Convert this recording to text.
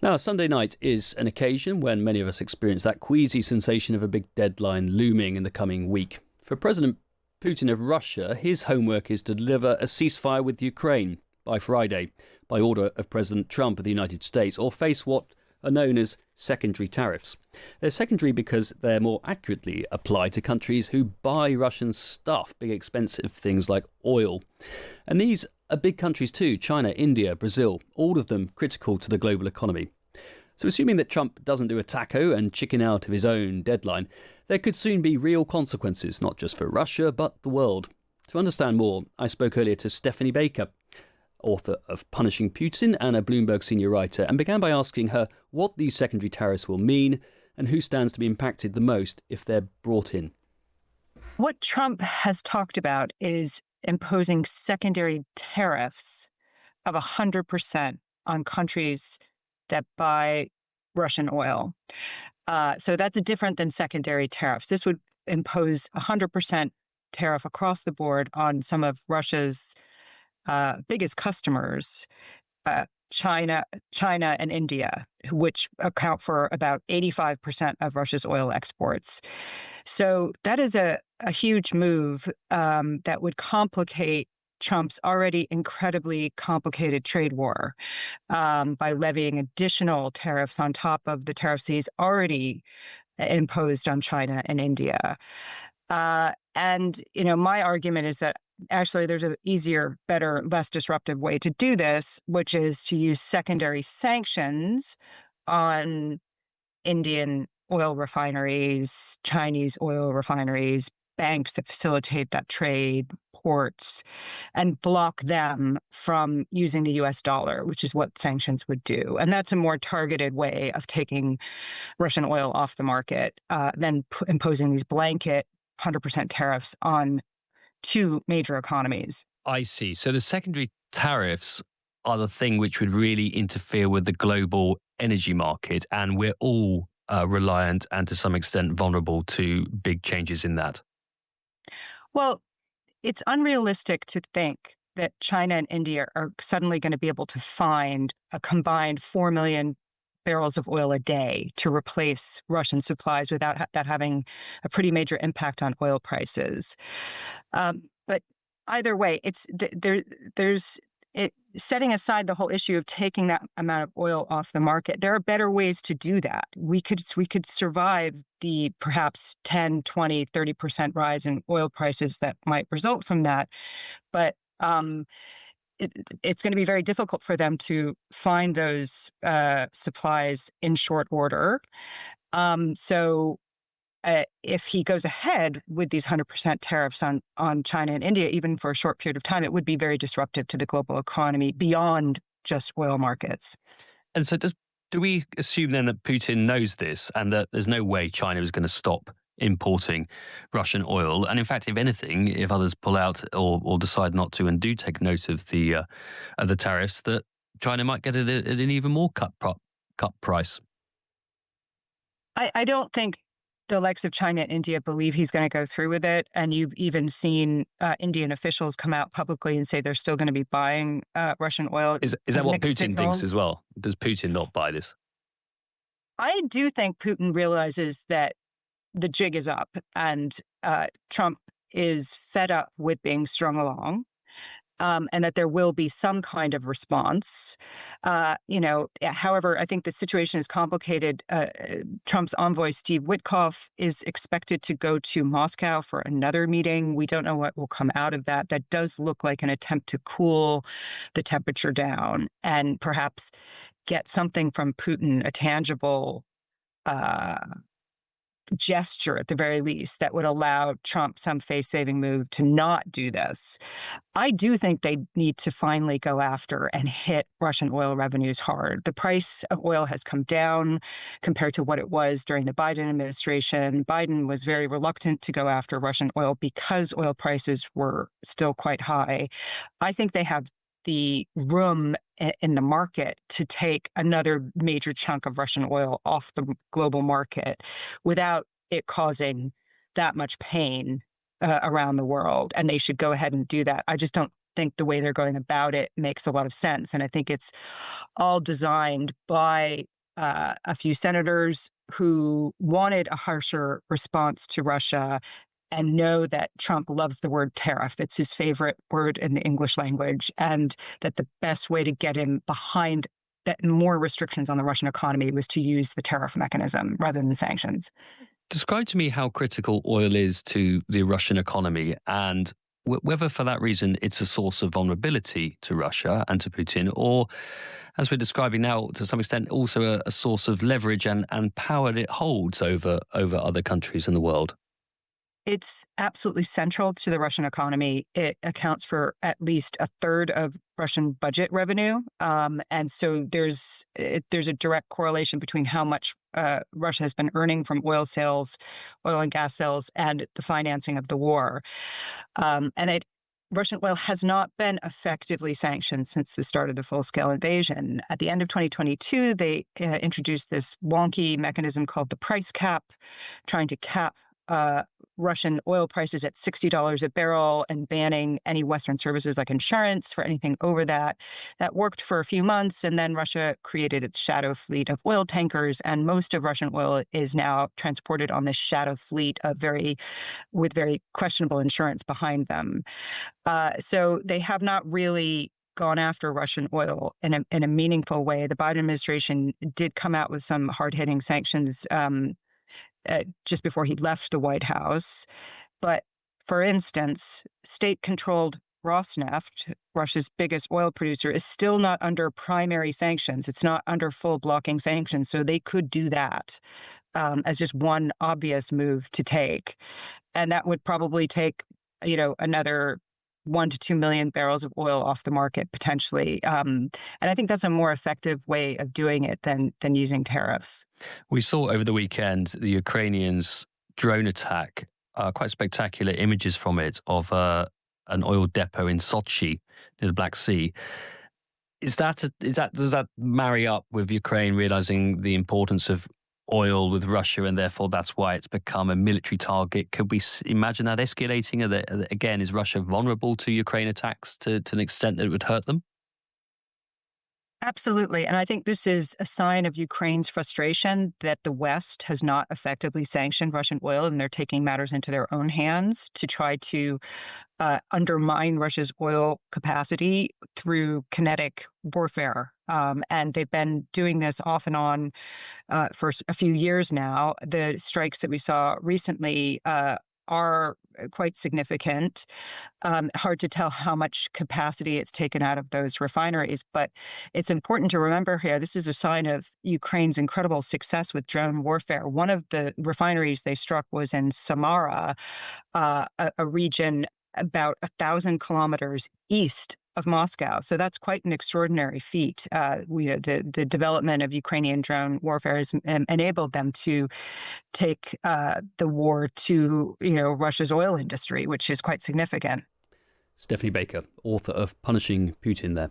Now, Sunday night is an occasion when many of us experience that queasy sensation of a big deadline looming in the coming week. For President Putin of Russia, his homework is to deliver a ceasefire with Ukraine by Friday, by order of President Trump of the United States, or face what are known as secondary tariffs. They're secondary because they're more accurately applied to countries who buy Russian stuff, big expensive things like oil. And these are big countries too: China, India, Brazil, all of them critical to the global economy. So assuming that Trump doesn't do a taco and chicken out of his own deadline, there could soon be real consequences, not just for Russia, but the world. To understand more, I spoke earlier to Stephanie Baker, author of Punishing Putin and a Bloomberg senior writer, and began by asking her what these secondary tariffs will mean and who stands to be impacted the most if they're brought in. What Trump has talked about is imposing secondary tariffs of 100% on countries that buy Russian oil. So that's different than secondary tariffs. This would impose 100% tariff across the board on some of Russia's biggest customers, China and India, which account for about 85% of Russia's oil exports. So that is a huge move that would complicate Trump's already incredibly complicated trade war by levying additional tariffs on top of the tariffs he's already imposed on China and India. And, my argument is that actually there's an easier, better, less disruptive way to do this, which is to use secondary sanctions on Indian oil refineries, Chinese oil refineries, banks that facilitate that trade, ports, and block them from using the US dollar, which is what sanctions would do. And that's a more targeted way of taking Russian oil off the market than imposing these blanket 100% tariffs on two major economies. I see. So the secondary tariffs are the thing which would really interfere with the global energy market, and we're all reliant and to some extent vulnerable to big changes in that. Well, it's unrealistic to think that China and India are suddenly going to be able to find a combined 4 million barrels of oil a day to replace Russian supplies without that having a pretty major impact on oil prices. But either way, setting aside the whole issue of taking that amount of oil off the market, there are better ways to do that. We could survive the perhaps 10, 20, 30% rise in oil prices that might result from that. But it's going to be very difficult for them to find those supplies in short order. If he goes ahead with these 100% tariffs on China and India, even for a short period of time, it would be very disruptive to the global economy beyond just oil markets. And so do we assume then that Putin knows this and that there's no way China is going to stop importing Russian oil? And in fact, if anything, if others pull out or decide not to and do take note of the tariffs, that China might get it at an even more cut price? I don't think the likes of China and India believe he's going to go through with it. And you've even seen Indian officials come out publicly and say they're still going to be buying Russian oil. Is that what Putin thinks as well? Does Putin not buy this? I do think Putin realizes that the jig is up and Trump is fed up with being strung along. And that there will be some kind of response. However, I think the situation is complicated. Trump's envoy, Steve Witkoff, is expected to go to Moscow for another meeting. We don't know what will come out of that. That does look like an attempt to cool the temperature down and perhaps get something from Putin, a tangible gesture at the very least that would allow Trump some face-saving move to not do this. I do think they need to finally go after and hit Russian oil revenues hard. The price of oil has come down compared to what it was during the Biden administration. Biden was very reluctant to go after Russian oil because oil prices were still quite high. I think they have the room in the market to take another major chunk of Russian oil off the global market without it causing that much pain around the world. And they should go ahead and do that. I just don't think the way they're going about it makes a lot of sense. And I think it's all designed by a few senators who wanted a harsher response to Russia and know that Trump loves the word tariff. It's his favorite word in the English language, and that the best way to get him behind that more restrictions on the Russian economy was to use the tariff mechanism rather than sanctions. Describe to me how critical oil is to the Russian economy, and whether for that reason it's a source of vulnerability to Russia and to Putin, or, as we're describing now, to some extent also a source of leverage and power that it holds over other countries in the world. It's absolutely central to the Russian economy. It accounts for at least a third of Russian budget revenue. And so there's a direct correlation between how much Russia has been earning from oil and gas sales, and the financing of the war. Russian oil has not been effectively sanctioned since the start of the full-scale invasion. At the end of 2022, they introduced this wonky mechanism called the price cap, trying to cap Russian oil prices at $60 a barrel and banning any Western services like insurance for anything over that. That worked for a few months, and then Russia created its shadow fleet of oil tankers, and most of Russian oil is now transported on this shadow fleet with very questionable insurance behind them. So they have not really gone after Russian oil in a meaningful way. The Biden administration did come out with some hard-hitting sanctions just before he left the White House. But for instance, state-controlled Rosneft, Russia's biggest oil producer, is still not under primary sanctions. It's not under full blocking sanctions. So they could do that as just one obvious move to take. And that would probably take, another 1 to 2 million barrels of oil off the market potentially. And I think that's a more effective way of doing it than using tariffs. We saw over the weekend the Ukrainians' drone attack, quite spectacular images from it of an oil depot in Sochi in the Black Sea. Does that marry up with Ukraine realizing the importance of oil with Russia, and therefore that's why it's become a military target? Could we imagine that escalating? Again, is Russia vulnerable to Ukraine attacks to an extent that it would hurt them? Absolutely. And I think this is a sign of Ukraine's frustration that the West has not effectively sanctioned Russian oil, and they're taking matters into their own hands to try to undermine Russia's oil capacity through kinetic warfare. And they've been doing this off and on for a few years now. The strikes that we saw recently are quite significant. Hard to tell how much capacity it's taken out of those refineries, but it's important to remember here, this is a sign of Ukraine's incredible success with drone warfare. One of the refineries they struck was in Samara, a region about 1,000 kilometers east of Moscow. So that's quite an extraordinary feat. The development of Ukrainian drone warfare has enabled them to take the war to Russia's oil industry, which is quite significant. Stephanie Baker, author of Punishing Putin there.